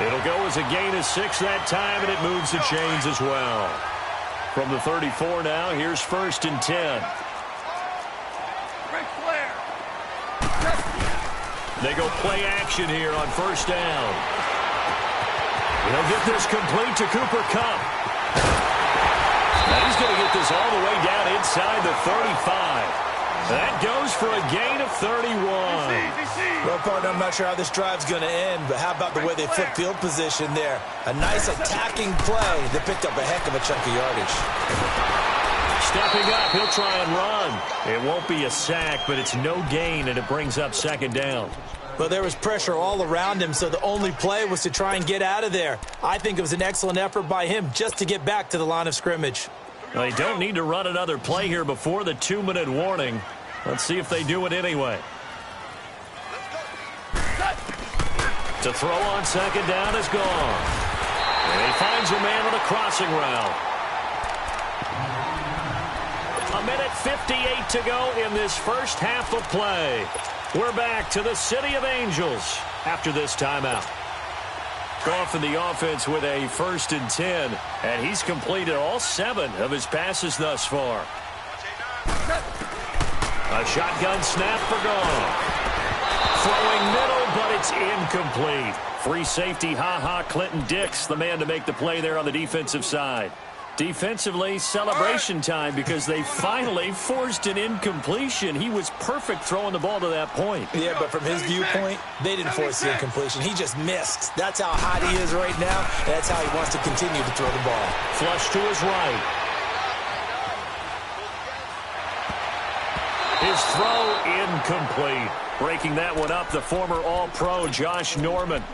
It'll go as a gain of 6 that time, and it moves the chains as well. From the 34 now, here's 1st and 10. They go play action here on 1st down. They'll get this complete to Cooper Kupp. And he's going to get this all the way down inside the 35. That goes for a gain of 31. Well, partner, I'm not sure how this drive's going to end, but how about the way they flip field position there? A nice attacking play that picked up a heck of a chunk of yardage. Stepping up, he'll try and run. It won't be a sack, but it's no gain, and it brings up 2nd down. Well, there was pressure all around him, so the only play was to try and get out of there. I think it was an excellent effort by him just to get back to the line of scrimmage. They don't need to run another play here before the 2-minute warning. Let's see if they do it anyway. To throw on 2nd down is gone. And he finds a man on a crossing route. 1:58 to go in this first half of play. We're back to the City of Angels after this timeout. Goff in the offense with a 1st and 10, and he's completed all 7 of his passes thus far. A shotgun snap for Goff. Throwing middle, but it's incomplete. Free safety, Clinton Dix, the man to make the play there on the defensive side. Defensively, celebration time because they finally forced an incompletion. He was perfect throwing the ball to that point. Yeah, but from his viewpoint, they didn't force the incompletion. He just missed. That's how hot he is right now. That's how he wants to continue to throw the ball. Flush to his right. His throw incomplete. Breaking that one up, the former All-Pro Josh Norman.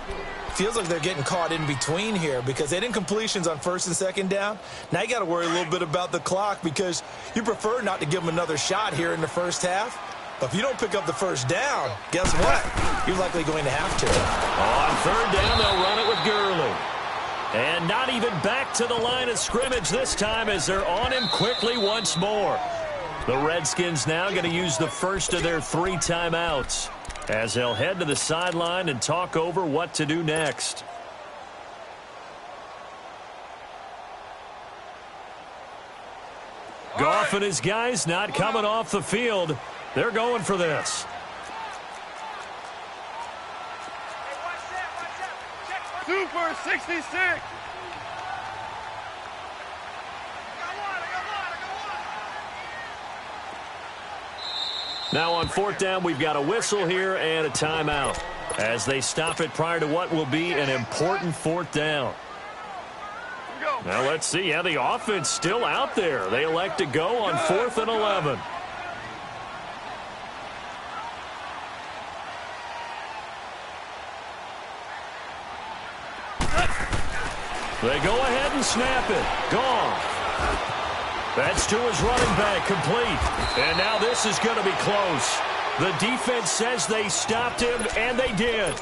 Feels like they're getting caught in between here because they didn't completions on 1st and 2nd down. Now you got to worry a little bit about the clock because you prefer not to give them another shot here in the first half. But if you don't pick up the 1st down, guess what? You're likely going to have to. On 3rd down, they'll run it with Gurley. And not even back to the line of scrimmage this time as they're on him quickly once more. The Redskins now going to use the first of their 3 timeouts as they'll head to the sideline and talk over what to do next. Goff and his guys not coming off the field. They're going for this. Super 66. Now on 4th down, we've got a whistle here and a timeout as they stop it prior to what will be an important 4th down. Now let's see how the offense still out there. They elect to go on 4th and 11. They go ahead and snap it. Gone. That's to his running back, complete. And now this is going to be close. The defense says they stopped him, and they did.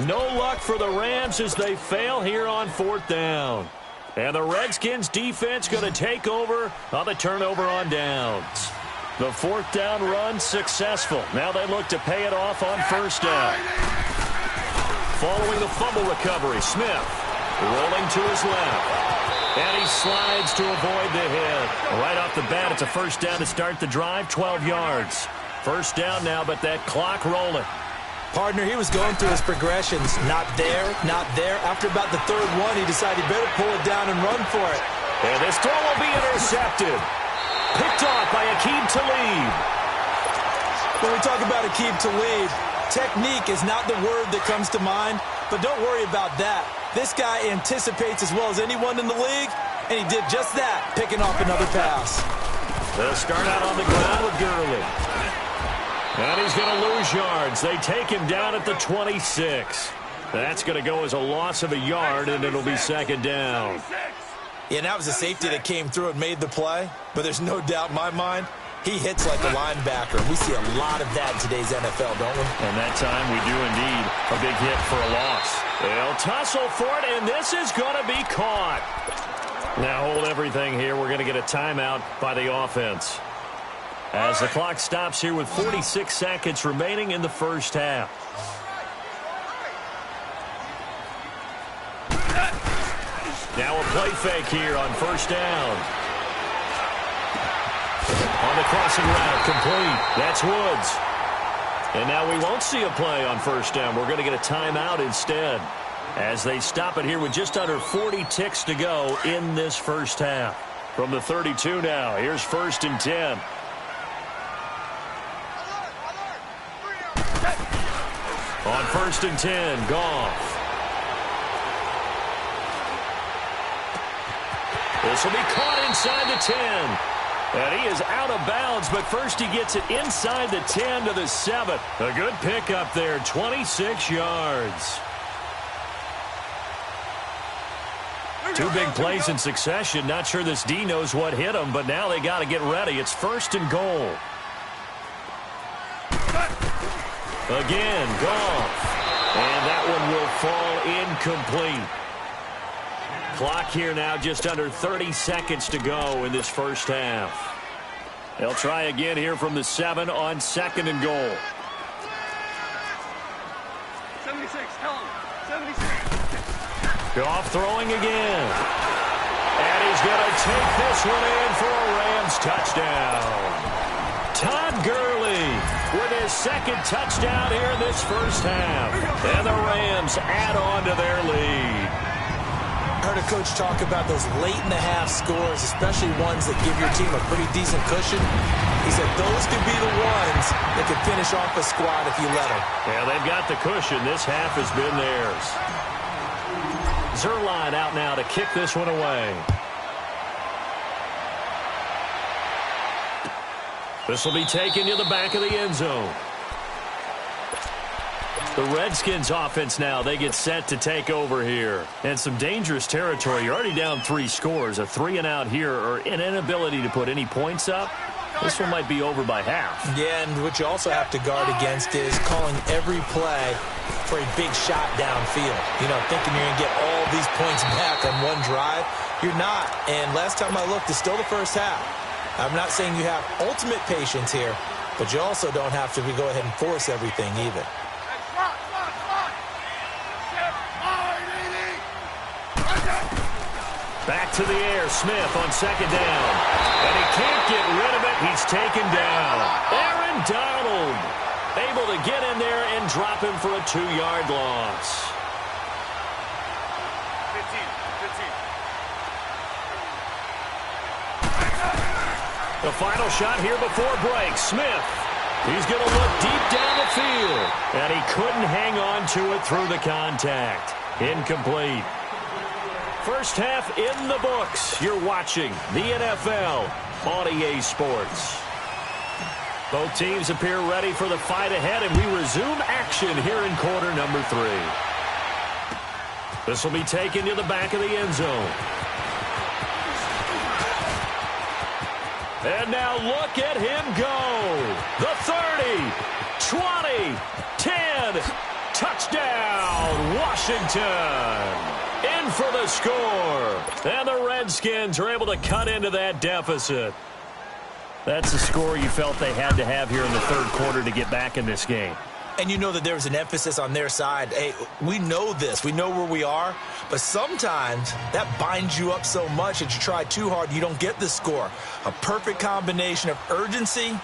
No luck for the Rams as they fail here on 4th down. And the Redskins defense going to take over on the turnover on downs. The 4th down run successful. Now they look to pay it off on 1st down. Following the fumble recovery, Smith rolling to his left. And he slides to avoid the hit. Right off the bat, it's a 1st down to start the drive, 12 yards. 1st down now, but that clock rolling. Partner, he was going through his progressions. Not there, not there. After about the 3rd one, he decided he better pull it down and run for it. And this throw will be intercepted. Picked off by Aqib Talib. When we talk about Aqib Talib, technique is not the word that comes to mind, but don't worry about that. This guy anticipates as well as anyone in the league, and he did just that, picking off another pass. They'll start out on the ground with Gurley. And he's going to lose yards. They take him down at the 26. That's going to go as a loss of a yard, and it'll be 2nd down. Yeah, and that was a safety that came through and made the play, but there's no doubt in my mind, he hits like a linebacker. We see a lot of that in today's NFL, don't we? And that time we do indeed. A big hit for a loss. They'll tussle for it, and this is going to be caught. Now hold everything here. We're going to get a timeout by the offense. As the clock stops here with 46 seconds remaining in the first half. Now a play fake here on first down. On the crossing route, complete. That's Woods. And now we won't see a play on first down. We're going to get a timeout instead as they stop it here with just under 40 ticks to go in this first half. From the 32 now, here's 1st and 10. On 1st and 10, Goff. This will be caught inside the 10. And he is out of bounds, but first he gets it inside the 10 to the 7. A good pickup there, 26 yards. Two big plays in succession. Not sure this D knows what hit him, but now they got to get ready. It's 1st and goal. Again, Goff. And that one will fall incomplete. Clock here now, just under 30 seconds to go in this first half. They'll try again here from the 7 on 2nd and goal. 76, tell him. 76. Goff throwing again. And he's going to take this one in for a Rams touchdown. Todd Gurley with his 2nd touchdown here in this first half. And the Rams add on to their lead. I heard a coach talk about those late-in-the-half scores, especially ones that give your team a pretty decent cushion. He said those could be the ones that could finish off a squad if you let them. Yeah, they've got the cushion. This half has been theirs. Zerline out now to kick this one away. This will be taken to the back of the end zone. The Redskins offense now, they get set to take over here. And some dangerous territory. You're already down 3 scores. A 3-and-out here or an inability to put any points up. This one might be over by half. Yeah, and what you also have to guard against is calling every play for a big shot downfield. You know, thinking you're going to get all these points back on one drive. You're not. And last time I looked, it's still the first half. I'm not saying you have ultimate patience here, but you also don't have to go ahead and force everything either. Back to the air, Smith on 2nd down. And he can't get rid of it. He's taken down. Aaron Donald able to get in there and drop him for a 2-yard loss. 15. The final shot here before break. Smith. He's going to look deep down the field. And he couldn't hang on to it through the contact. Incomplete. First half in the books. You're watching the NFL on EA Sports. Both teams appear ready for the fight ahead, and we resume action here in quarter number 3. This will be taken to the back of the end zone. And now look at him go. The 30, 20, 10, touchdown, Washington. In for the score. And the Redskins are able to cut into that deficit. That's the score you felt they had to have here in the 3rd quarter to get back in this game. And you know that there was an emphasis on their side. Hey, we know this. We know where we are. But sometimes that binds you up so much that you try too hard, you don't get the score. A perfect combination of urgency,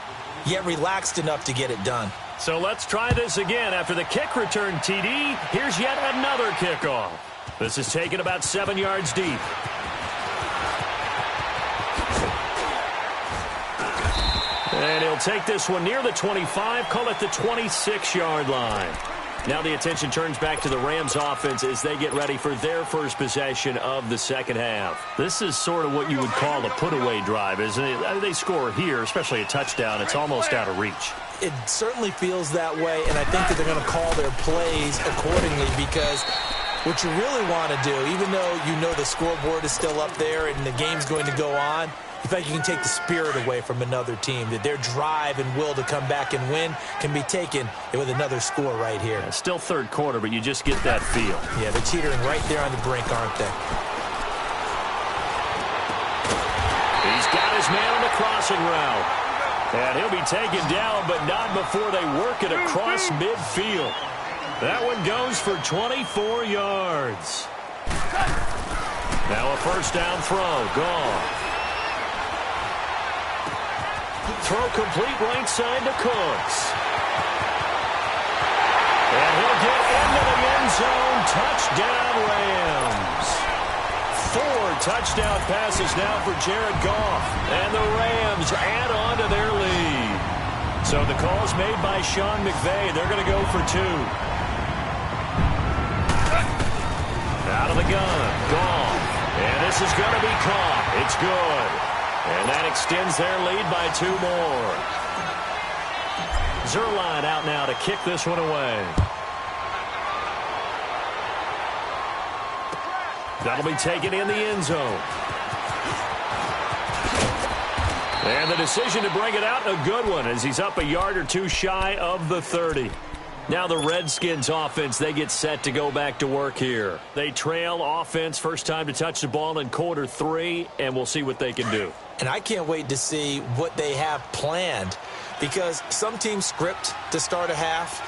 yet relaxed enough to get it done. So let's try this again. After the kick return TD, here's yet another kickoff. This is taken about 7 yards deep. And he'll take this one near the 25, call it the 26-yard line. Now the attention turns back to the Rams offense as they get ready for their first possession of the second half. This is sort of what you would call a put-away drive, isn't it? I mean, they score here, especially a touchdown. It's almost out of reach. It certainly feels that way, and I think that they're going to call their plays accordingly because what you really want to do, even though you know the scoreboard is still up there and the game's going to go on, you feel like you can take the spirit away from another team, that their drive and will to come back and win can be taken with another score right here. It's still 3rd quarter, but you just get that feel. Yeah, they're teetering right there on the brink, aren't they? He's got his man on the crossing route. And he'll be taken down, but not before they work it across midfield. That one goes for 24 yards. Now a first down throw. Gone. Throw complete right side to Cooks. And he'll get into the end zone. Touchdown, Rams. 4 touchdown passes now for Jared Goff. And the Rams add on to their lead. So the call's made by Sean McVay. They're going to go for 2. Out of the gun. Goff. And this is going to be caught. It's good. And that extends their lead by 2 more. Zuerlein out now to kick this one away. That'll be taken in the end zone. And the decision to bring it out, a good one, as he's up a yard or 2 shy of the 30. Now the Redskins offense, they get set to go back to work here. They trail offense, first time to touch the ball in quarter 3, and we'll see what they can do. And I can't wait to see what they have planned, because some teams script to start a half.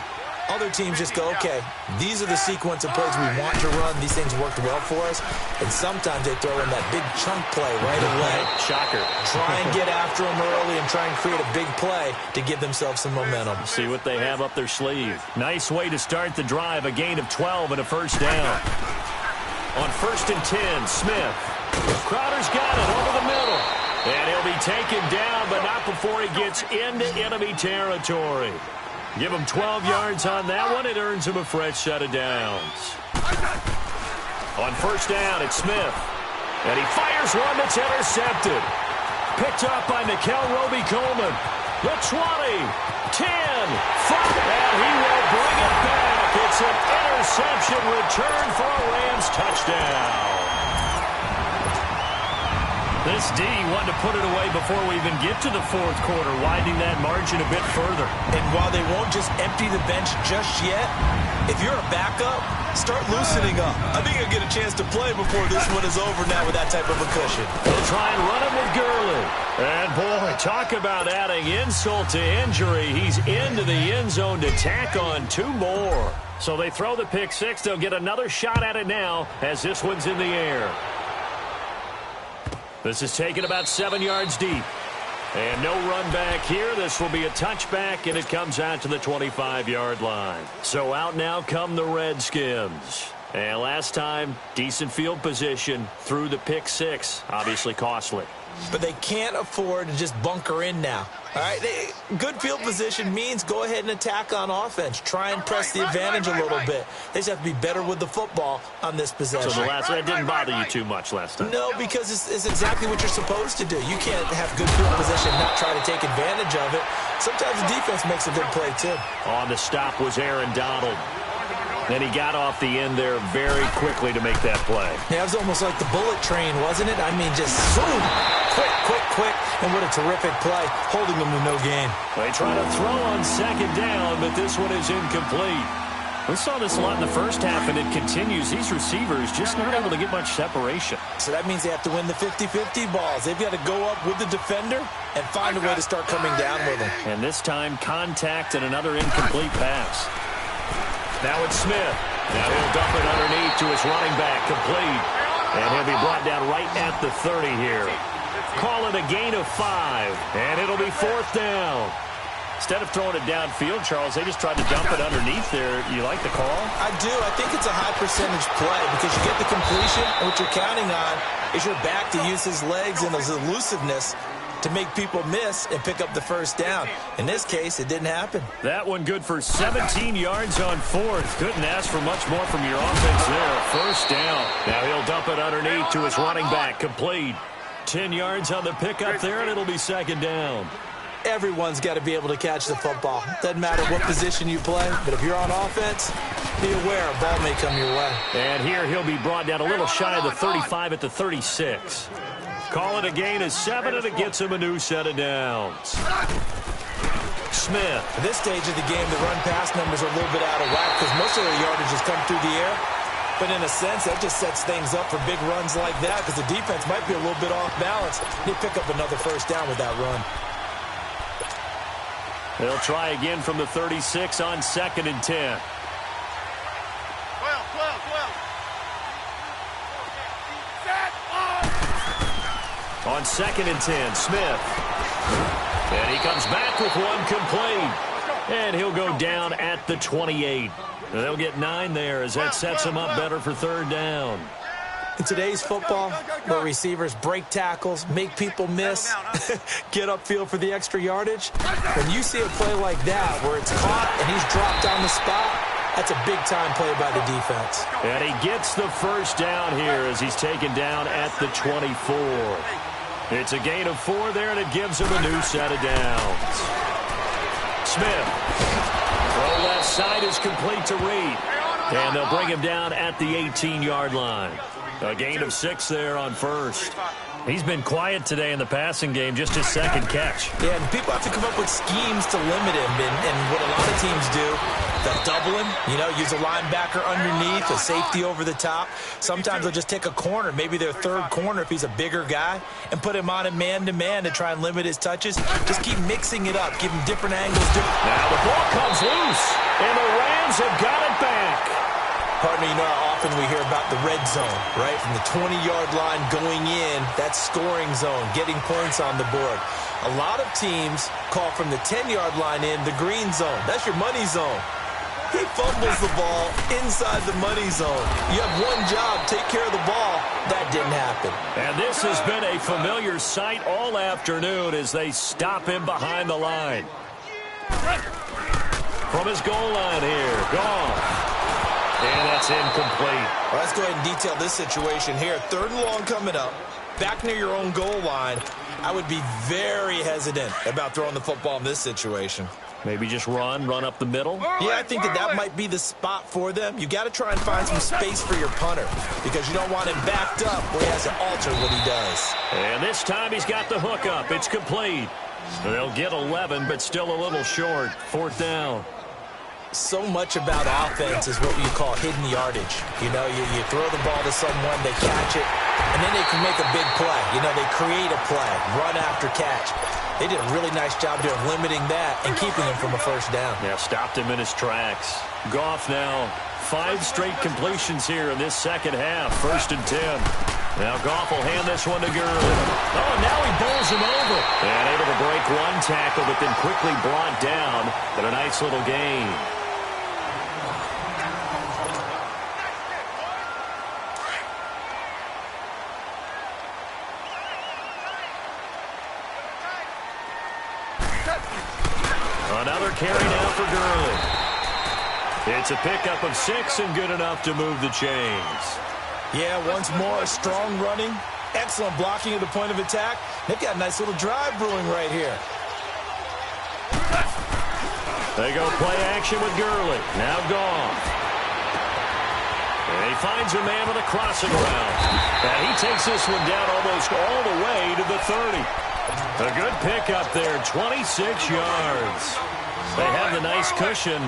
Other teams just go, okay, these are the sequence of plays we want to run. These things worked well for us. And sometimes they throw in that big chunk play right away. Shocker. Try and get after them early and try and create a big play to give themselves some momentum. See what they have up their sleeve. Nice way to start the drive. A gain of 12 and a first down. On 1st and 10, Smith. Crowder's got it over the middle. And he'll be taken down, but not before he gets into enemy territory. Give him 12 yards on that one. It earns him a fresh set of downs. On 1st down, it's Smith. And he fires one that's intercepted. Picked up by Mikel Roby-Coleman. The 20, 10, 5, and he will bring it back. It's an interception return for a Rams touchdown. This D wanted to put it away before we even get to the 4th quarter, widening that margin a bit further. And while they won't just empty the bench just yet, if you're a backup, start loosening up. I think you'll get a chance to play before this one is over now with that type of a cushion. They'll try and run him with Gurley. And, boy, talk about adding insult to injury. He's into the end zone to tack on 2 more. So they throw the pick 6. They'll get another shot at it now as this one's in the air. This is taken about 7 yards deep. And no run back here. This will be a touchback, and it comes out to the 25-yard line. So out now come the Redskins. And last time, decent field position through the pick 6. Obviously costly. But they can't afford to just bunker in now. All right, good field position means go ahead and attack on offense. Try and press the advantage a little bit. They just have to be better with the football on this possession. So that didn't bother you too much last time? No, because it's exactly what you're supposed to do. You can't have good field position and not try to take advantage of it. Sometimes the defense makes a good play, too. On the stop was Aaron Donald. Then he got off the end there very quickly to make that play. Yeah, it was almost like the bullet train, wasn't it? I mean, just boom, quick, and what a terrific play, holding them to no gain. They try to throw on 2nd down, but this one is incomplete. We saw this a lot in the first half, and it continues. These receivers just not able to get much separation. So that means they have to win the 50-50 balls. They've got to go up with the defender and find a way to start coming down with them. And this time, contact and another incomplete pass. Now it's Smith. Now he'll dump it underneath to his running back, complete. And he'll be brought down right at the 30 here. Call it a gain of 5, and it'll be 4th down. Instead of throwing it downfield, Charles, they just tried to dump it underneath there. You like the call? I do. I think it's a high percentage play because you get the completion, and what you're counting on is your back to use his legs and his elusiveness to make people miss and pick up the first down. In this case, it didn't happen. That one good for 17 yards on 4th. Couldn't ask for much more from your offense there. First down. Now he'll dump it underneath to his running back, complete. 10 yards on the pickup there, and it'll be 2nd down. Everyone's got to be able to catch the football. Doesn't matter what position you play, but if you're on offense, be aware a ball may come your way. And here he'll be brought down a little shy of the 35 at the 36. Call it a gain of 7, and it gets him a new set of downs. Smith. At this stage of the game, the run-pass numbers are a little bit out of whack because most of the yardage has come through the air. But in a sense, that just sets things up for big runs like that because the defense might be a little bit off balance. They pick up another first down with that run. They'll try again from the 36 on 2nd and 10. 12. Set. On 2nd and 10, Smith. And he comes back with one complete. And he'll go down at the 28. They'll get 9 there as that sets him up better for 3rd down. In today's football, where receivers break tackles, make people miss, get upfield for the extra yardage, when you see a play like that where it's caught and he's dropped on the spot, that's a big-time play by the defense. And he gets the 1st down here as he's taken down at the 24. It's a gain of 4 there, and it gives him a new set of downs. Smith. Throw left side is complete to Reed. And they'll bring him down at the 18-yard line. A gain of 6 there on 1st. He's been quiet today in the passing game, just his 2nd catch. Yeah, and people have to come up with schemes to limit him. And what a lot of teams do, they'll double him, use a linebacker underneath, a safety over the top. Sometimes they'll just take a corner, maybe their 3rd corner if he's a bigger guy, and put him on a man-to-man to try and limit his touches. Just keep mixing it up, give him different angles. Now the ball comes loose, and the Rams have got it back. Partner, how often we hear about the red zone, right? From the 20-yard line going in, that's scoring zone, getting points on the board. A lot of teams call from the 10-yard line in the green zone. That's your money zone. He fumbles the ball inside the money zone. You have one job, take care of the ball. That didn't happen. And this has been a familiar sight all afternoon as they stop him behind the line. From his goal line here, gone. And that's incomplete. Well, let's go ahead and detail this situation here. 3rd and long coming up. Back near your own goal line. I would be very hesitant about throwing the football in this situation. Maybe just run up the middle? Yeah, I think that might be the spot for them. You got to try and find some space for your punter because you don't want him backed up where he has to alter what he does. And this time he's got the hook up. It's complete. They'll get 11, but still a little short. 4th down. So much about offense is what you call hidden yardage. You throw the ball to someone, they catch it, and then they can make a big play. They create a play, run after catch. They did a really nice job there of limiting that and keeping him from a 1st down. Yeah, stopped him in his tracks. Goff now, 5 straight completions here in this 2nd half. 1st and 10. Now Goff will hand this one to Gurley. Oh, now he bowls him over. And able to break one tackle, but then quickly brought down. But a nice little gain. Another carry now for Gurley. It's a pickup of 6 and good enough to move the chains. Yeah, once more, strong running, excellent blocking at the point of attack. They've got a nice little drive brewing right here. They go play action with Gurley. Now gone. And he finds a man with a crossing route. And he takes this one down almost all the way to the 30. A good pickup there, 26 yards. They have the nice cushion.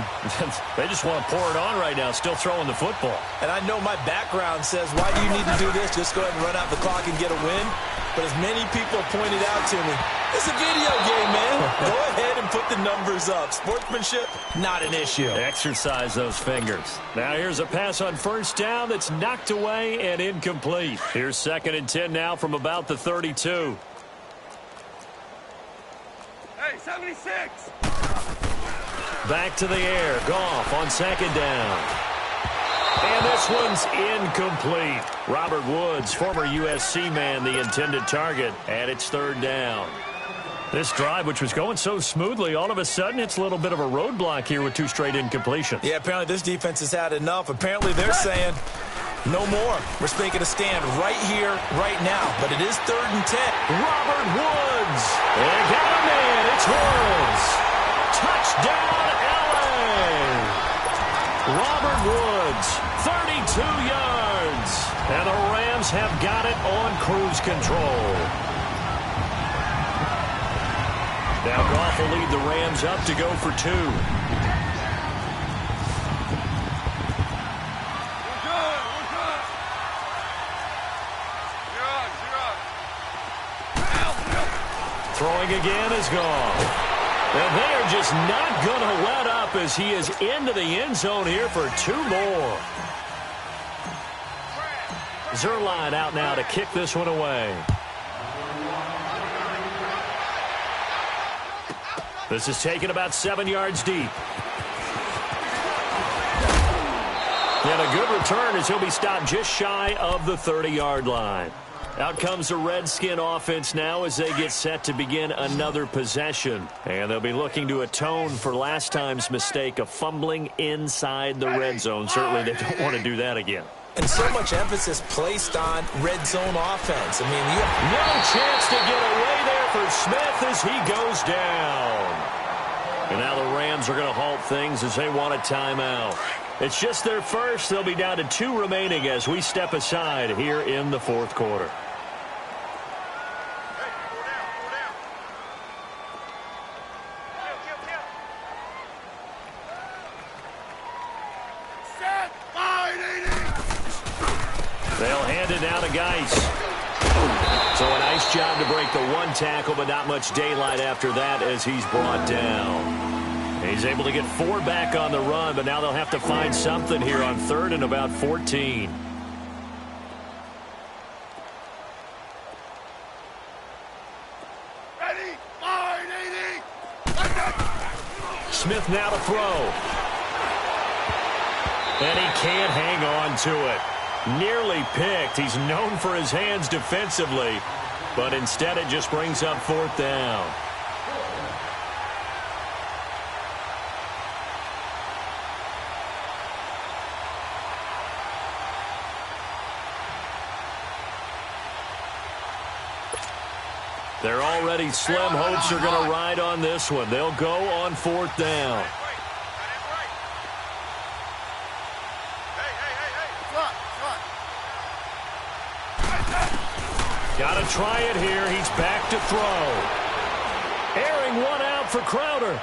They just want to pour it on right now, still throwing the football. And I know my background says, why do you need to do this? Just go ahead and run out the clock and get a win. But as many people have pointed out to me, it's a video game, man. Go ahead and put the numbers up. Sportsmanship, not an issue. Exercise those fingers. Now here's a pass on 1st down that's knocked away and incomplete. Here's 2nd and 10 now from about the 32. Hey, 76. Back to the air. Goff on 2nd down. And this one's incomplete. Robert Woods, former USC man, the intended target. And it's 3rd down. This drive, which was going so smoothly, all of a sudden it's a little bit of a roadblock here with 2 straight incompletions. Yeah, apparently this defense has had enough. Apparently they're saying, no more. We're making a stand right here, right now. But it is 3rd and 10. Robert Woods. They got him in. It's Woods. Touchdown, L.A. Robert Woods, 32 yards. And the Rams have got it on cruise control. Now Goff will lead the Rams up to go for 2. Throwing again is gone. And they are just not going to let up as he is into the end zone here for 2 more. Zuerlein out now to kick this one away. This is taken about 7 yards deep. And a good return as he'll be stopped just shy of the 30-yard line. Out comes the Redskin offense now as they get set to begin another possession. And they'll be looking to atone for last time's mistake of fumbling inside the red zone. Certainly they don't want to do that again. And so much emphasis placed on red zone offense. I mean, no chance to get away there for Smith as he goes down. And now the Rams are going to halt things as they want a timeout. It's just their first. They'll be down to 2 remaining as we step aside here in the fourth quarter. They'll hand it down to Geis. So a nice job to break the 1 tackle, but not much daylight after that as he's brought down. He's able to get 4 back on the run, but now they'll have to find something here on 3rd and about 14. Ready, fire, 80. Smith now to throw. And he can't hang on to it. Nearly picked. He's known for his hands defensively, but instead it just brings up 4th down. They're already slim hopes are going to ride on this one. They'll go on 4th down. Got to try it here. He's back to throw. Airing one out for Crowder.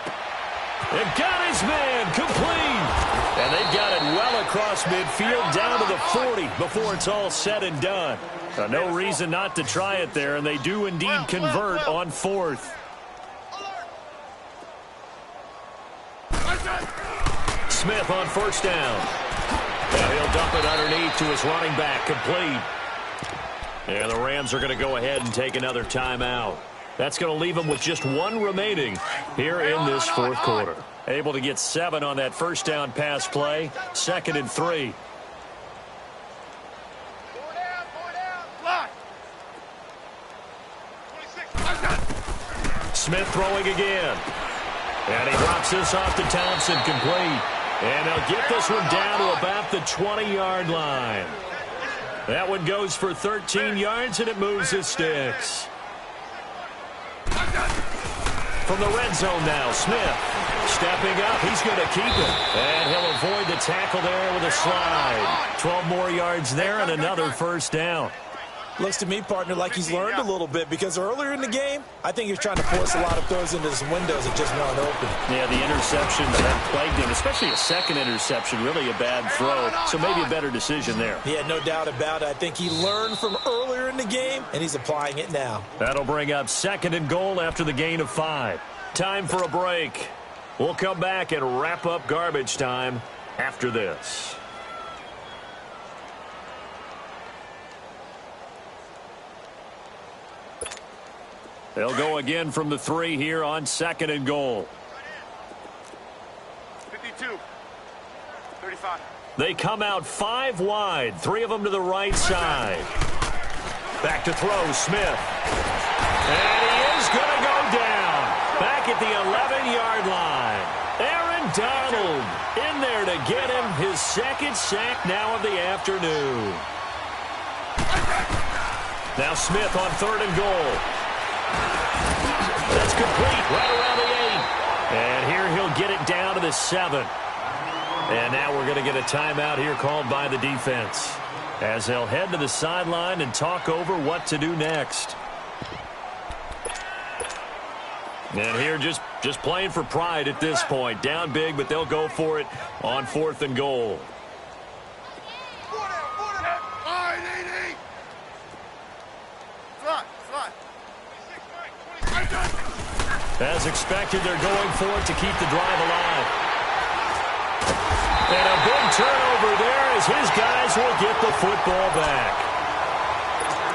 And got his man complete. And they've got it well across midfield down to the 40 before it's all said and done. No reason not to try it there, and they do indeed convert on 4th. Smith on 1st down. Now he'll dump it underneath to his running back, complete. And the Rams are going to go ahead and take another timeout. That's going to leave them with just 1 remaining here in this 4th quarter. Able to get 7 on that 1st down pass play. 2nd and 3. Smith throwing again. And he drops this off to Thompson, complete. And they'll get this one down to about the 20-yard line. That one goes for 13 yards, and it moves his sticks. From the red zone now, Smith stepping up. He's going to keep it. And he'll avoid the tackle there with a slide. 12 more yards there and another 1st down. looks to me, partner, like he's learned a little bit, because earlier in the game, I think he was trying to force a lot of throws into his windows that just weren't open. Yeah, the interception that plagued him, especially a second interception, really a bad throw. So maybe a better decision there. Yeah, no doubt about it. I think he learned from earlier in the game, and he's applying it now. That'll bring up 2nd and goal after the gain of 5. Time for a break. We'll come back and wrap up garbage time after this. They'll go again from the 3 here on 2nd and goal. 52. 35. They come out 5 wide, 3 of them to the right side. Back to throw, Smith. And he is going to go down. Back at the 11-yard line. Aaron Donald in there to get him his 2nd sack now of the afternoon. Now Smith on 3rd and goal. That's complete right around the 8. And here he'll get it down to the 7. And now we're going to get a timeout here called by the defense, as they'll head to the sideline and talk over what to do next. And here just playing for pride at this point. Down big, but they'll go for it on 4th and goal. As expected, they're going for it to keep the drive alive. And a big turnover there as his guys will get the football back.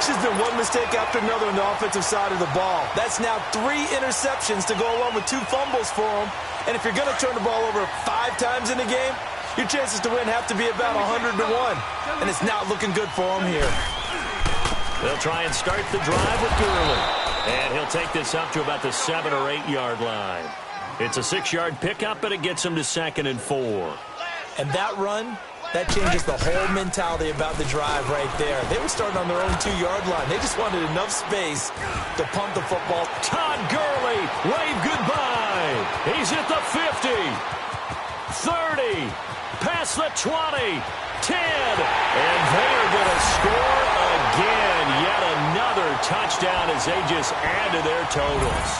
It's just been one mistake after another on the offensive side of the ball. That's now 3 interceptions to go along with 2 fumbles for him. And if you're going to turn the ball over 5 times in the game, your chances to win have to be about 100 to 1. And it's not looking good for him here. They'll try and start the drive with Gurley. And he'll take this up to about the 7 or 8 yard line. It's a 6-yard pickup, but it gets him to 2nd and 4. And that run, that changes the whole mentality about the drive right there. They were starting on their own 2-yard line. They just wanted enough space to pump the football. Todd Gurley, wave goodbye. He's at the 50, 30, past the 20, 10. And they are going to score again. Yet another touchdown as they just add to their totals.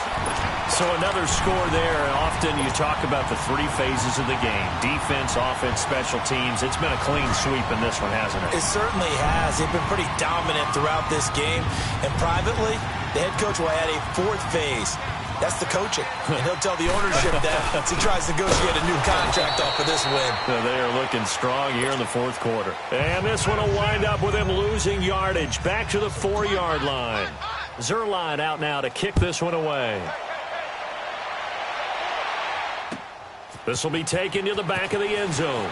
So another score there. Often you talk about the 3 phases of the game. Defense, offense, special teams. It's been a clean sweep in this one, hasn't it? It certainly has. They've been pretty dominant throughout this game. And privately, the head coach will add a 4th phase. That's the coaching. And he'll tell the ownership that as he tries to negotiate a new contract off of this win. They are looking strong here in the 4th quarter. And this one will wind up with him losing yardage. Back to the 4-yard line. Zuerlein out now to kick this one away. This will be taken to the back of the end zone.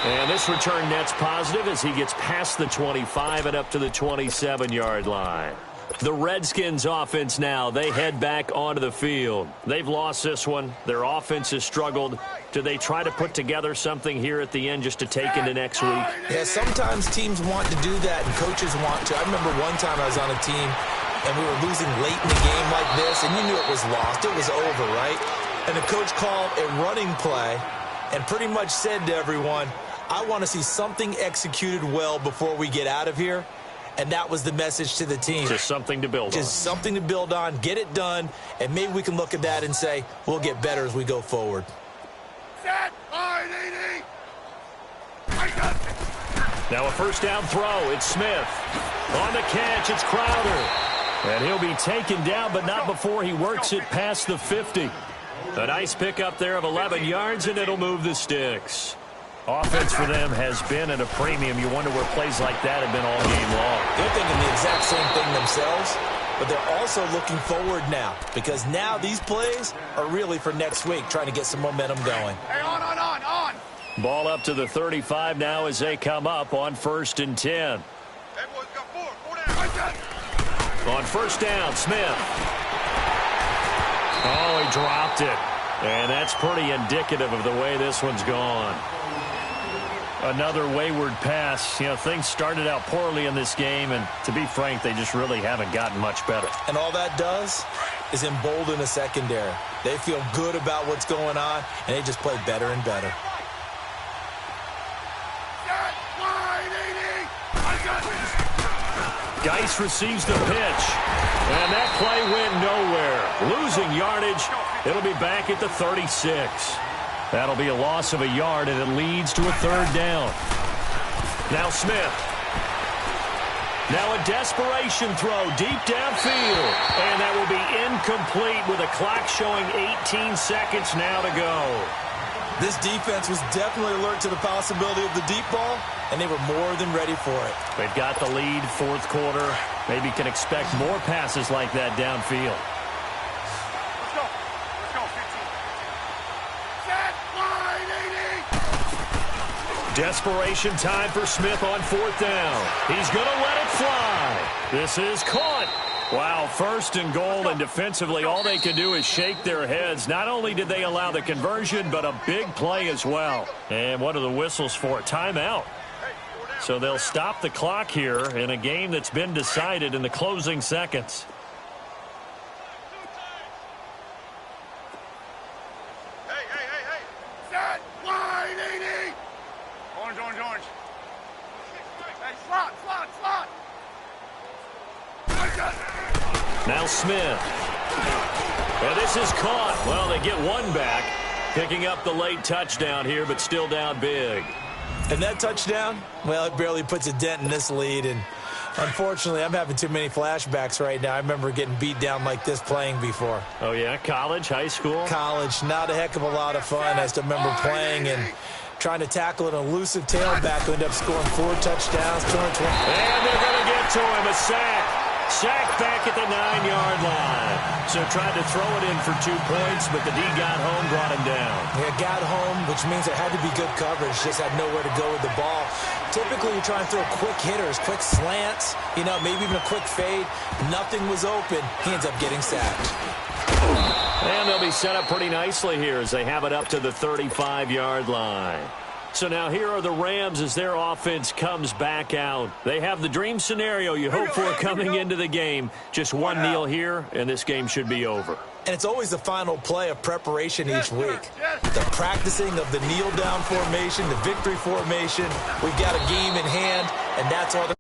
And this return net's positive as he gets past the 25 and up to the 27-yard line. The Redskins offense now, they head back onto the field. They've lost this one. Their offense has struggled. Do they try to put together something here at the end just to take into next week? Yeah, sometimes teams want to do that and coaches want to. I remember one time I was on a team and we were losing late in the game like this and you knew it was lost. It was over, right? And the coach called a running play and pretty much said to everyone, I want to see something executed well before we get out of here. And that was the message to the team. Just something to build on. Just something to build on, get it done, and maybe we can look at that and say, we'll get better as we go forward. Set, now a first down throw. It's Smith. On the catch, it's Crowder. And he'll be taken down, but not before he works it past the 50. A nice pickup there of 11 yards, and it'll move the sticks. Offense for them has been at a premium. You wonder where plays like that have been all game long. They're thinking the exact same thing themselves, but they're also looking forward now because now these plays are really for next week, trying to get some momentum going. Hey, on. Ball up to the 35 now as they come up on 1st and 10. Hey, boys, got 4 down. On first down, Smith. Oh, he dropped it. And that's pretty indicative of the way this one's gone. Another wayward pass. You know, things started out poorly in this game, and to be frank, they just really haven't gotten much better. And all that does is embolden the secondary. They feel good about what's going on, and they just play better and better. Geis receives the pitch, and that play went nowhere. Losing yardage, it'll be back at the 36. That'll be a loss of a yard, and it leads to a 3rd down. Now Smith. Now a desperation throw deep downfield, and that will be incomplete with a clock showing 18 seconds now to go. This defense was definitely alert to the possibility of the deep ball, and they were more than ready for it. They've got the lead, 4th quarter. Maybe can expect more passes like that downfield. Let's go. 15. Set, wide, 80. Desperation time for Smith on 4th down. He's going to let it fly. This is caught. Wow, 1st and goal, and defensively all they can do is shake their heads. Not only did they allow the conversion, but a big play as well. And what are the whistles for? Timeout. So they'll stop the clock here in a game that's been decided in the closing seconds. Hey. Set, wide, 80. Orange. Hey, slot. Now Smith. And this is caught. Well, they get one back, picking up the late touchdown here, but still down big. And that touchdown, well, it barely puts a dent in this lead. And unfortunately, I'm having too many flashbacks right now. I remember getting beat down like this playing before. Oh, yeah? College, high school? College, not a heck of a lot of fun. I still remember playing and trying to tackle an elusive tailback who ended up scoring 4 touchdowns, 220. And they're going to get to him, a sack. Sack back at the 9-yard line. So tried to throw it in for 2 points, but the D got home, brought him down. Yeah, got home, which means there had to be good coverage. Just had nowhere to go with the ball. Typically, you're trying to throw quick hitters, quick slants, maybe even a quick fade. Nothing was open. He ends up getting sacked. And they'll be set up pretty nicely here as they have it up to the 35-yard line. So now here are the Rams as their offense comes back out. They have the dream scenario you hope for coming into the game. Just one kneel here, and this game should be over. And it's always the final play of preparation each week. The practicing of the kneel-down formation, the victory formation. We've got a game in hand, and that's all the